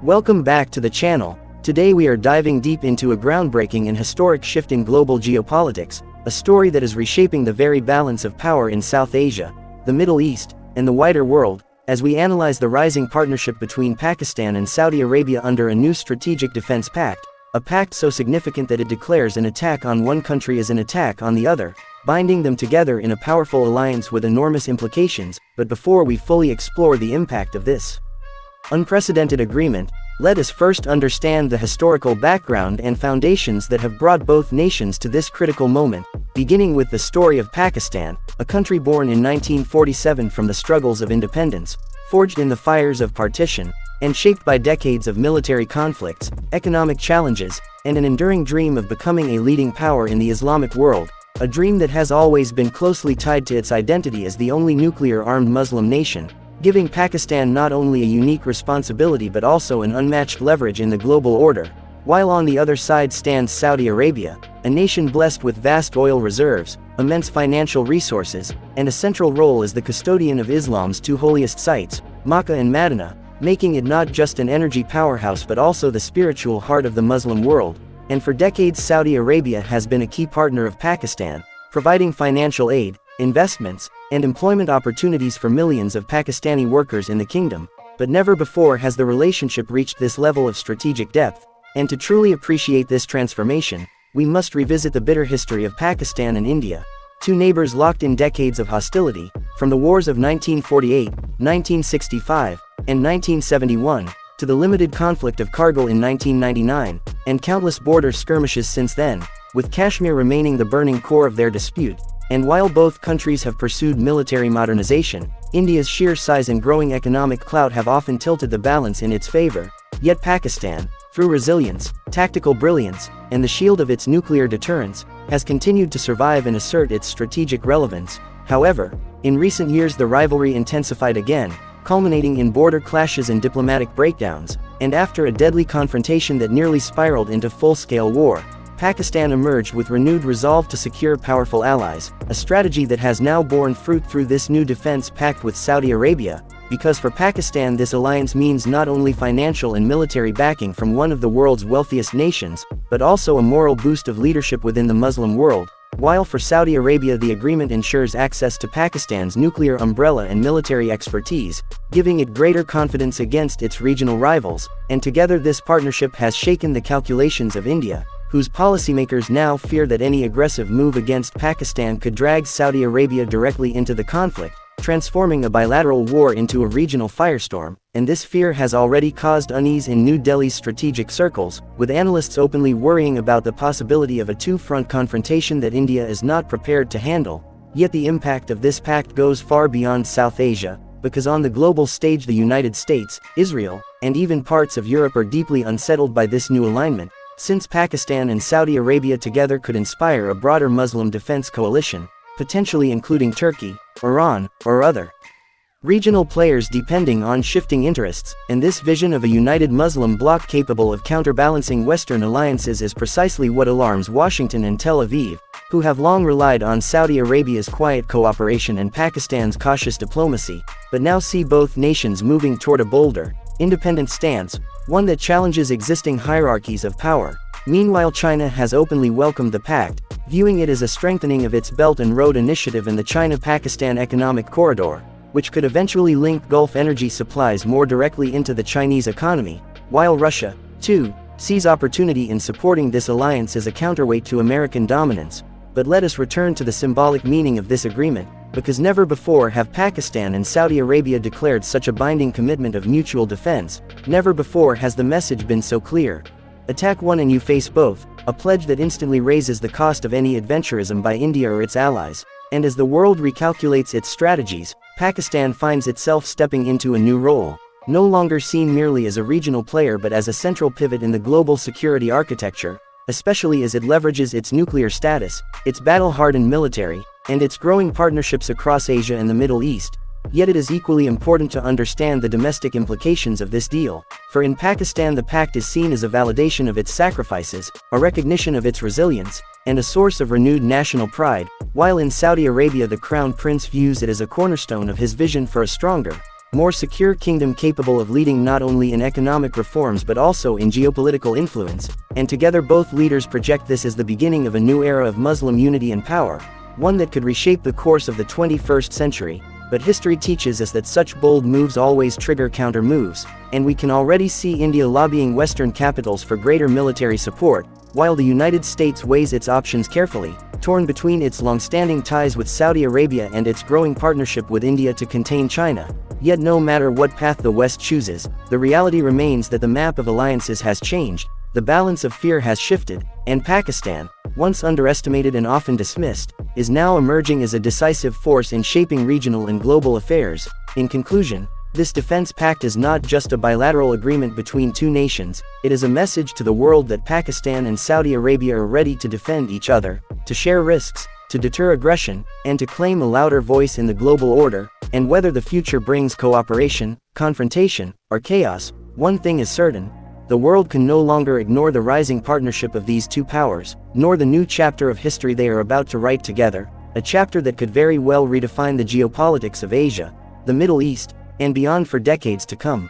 Welcome back to the channel. Today we are diving deep into a groundbreaking and historic shift in global geopolitics, a story that is reshaping the very balance of power in South Asia, the Middle East, and the wider world, as we analyze the rising partnership between Pakistan and Saudi Arabia under a new strategic defense pact, a pact so significant that it declares an attack on one country as an attack on the other, binding them together in a powerful alliance with enormous implications. But before we fully explore the impact of this unprecedented agreement, let us first understand the historical background and foundations that have brought both nations to this critical moment, beginning with the story of Pakistan, a country born in 1947 from the struggles of independence, forged in the fires of partition, and shaped by decades of military conflicts, economic challenges, and an enduring dream of becoming a leading power in the Islamic world, a dream that has always been closely tied to its identity as the only nuclear-armed Muslim nation, giving Pakistan not only a unique responsibility but also an unmatched leverage in the global order. While on the other side stands Saudi Arabia, a nation blessed with vast oil reserves, immense financial resources, and a central role as the custodian of Islam's two holiest sites, Makkah and Medina, making it not just an energy powerhouse but also the spiritual heart of the Muslim world. And for decades Saudi Arabia has been a key partner of Pakistan, providing financial aid, investments, and employment opportunities for millions of Pakistani workers in the kingdom. But never before has the relationship reached this level of strategic depth, and to truly appreciate this transformation, we must revisit the bitter history of Pakistan and India, two neighbors locked in decades of hostility, from the wars of 1948, 1965, and 1971, to the limited conflict of Kargil in 1999, and countless border skirmishes since then, with Kashmir remaining the burning core of their dispute. And while both countries have pursued military modernization, India's sheer size and growing economic clout have often tilted the balance in its favor. Yet Pakistan, through resilience, tactical brilliance, and the shield of its nuclear deterrence, has continued to survive and assert its strategic relevance. However, in recent years the rivalry intensified again, culminating in border clashes and diplomatic breakdowns, and after a deadly confrontation that nearly spiraled into full-scale war, Pakistan emerged with renewed resolve to secure powerful allies, a strategy that has now borne fruit through this new defense pact with Saudi Arabia, because for Pakistan this alliance means not only financial and military backing from one of the world's wealthiest nations, but also a moral boost of leadership within the Muslim world, while for Saudi Arabia the agreement ensures access to Pakistan's nuclear umbrella and military expertise, giving it greater confidence against its regional rivals. And together this partnership has shaken the calculations of India, whose policymakers now fear that any aggressive move against Pakistan could drag Saudi Arabia directly into the conflict, transforming a bilateral war into a regional firestorm. And this fear has already caused unease in New Delhi's strategic circles, with analysts openly worrying about the possibility of a two-front confrontation that India is not prepared to handle. Yet the impact of this pact goes far beyond South Asia, because on the global stage the United States, Israel, and even parts of Europe are deeply unsettled by this new alignment, since Pakistan and Saudi Arabia together could inspire a broader Muslim defense coalition, potentially including Turkey, Iran, or other regional players depending on shifting interests. And this vision of a united Muslim bloc capable of counterbalancing Western alliances is precisely what alarms Washington and Tel Aviv, who have long relied on Saudi Arabia's quiet cooperation and Pakistan's cautious diplomacy, but now see both nations moving toward a bolder, independent stance, one that challenges existing hierarchies of power. Meanwhile, China has openly welcomed the pact, viewing it as a strengthening of its Belt and Road Initiative and the China-Pakistan Economic Corridor, which could eventually link Gulf energy supplies more directly into the Chinese economy, while Russia, too, sees opportunity in supporting this alliance as a counterweight to American dominance. But let us return to the symbolic meaning of this agreement, because never before have Pakistan and Saudi Arabia declared such a binding commitment of mutual defense. Never before has the message been so clear. Attack one and you face both, a pledge that instantly raises the cost of any adventurism by India or its allies. And as the world recalculates its strategies, Pakistan finds itself stepping into a new role, no longer seen merely as a regional player but as a central pivot in the global security architecture, especially as it leverages its nuclear status, its battle-hardened military, and its growing partnerships across Asia and the Middle East. Yet it is equally important to understand the domestic implications of this deal, for in Pakistan the pact is seen as a validation of its sacrifices, a recognition of its resilience, and a source of renewed national pride, while in Saudi Arabia the Crown Prince views it as a cornerstone of his vision for a stronger, more secure kingdom capable of leading not only in economic reforms but also in geopolitical influence, and together both leaders project this as the beginning of a new era of Muslim unity and power, one that could reshape the course of the 21st century. But history teaches us that such bold moves always trigger counter moves, and we can already see India lobbying Western capitals for greater military support, while the United States weighs its options carefully, torn between its long-standing ties with Saudi Arabia and its growing partnership with India to contain China. Yet no matter what path the West chooses, the reality remains that the map of alliances has changed, the balance of fear has shifted, and Pakistan, once underestimated and often dismissed, is now emerging as a decisive force in shaping regional and global affairs. In conclusion, this defense pact is not just a bilateral agreement between two nations, it is a message to the world that Pakistan and Saudi Arabia are ready to defend each other, to share risks, to deter aggression, and to claim a louder voice in the global order. And whether the future brings cooperation, confrontation, or chaos, one thing is certain: the world can no longer ignore the rising partnership of these two powers, nor the new chapter of history they are about to write together, a chapter that could very well redefine the geopolitics of Asia, the Middle East, and beyond for decades to come.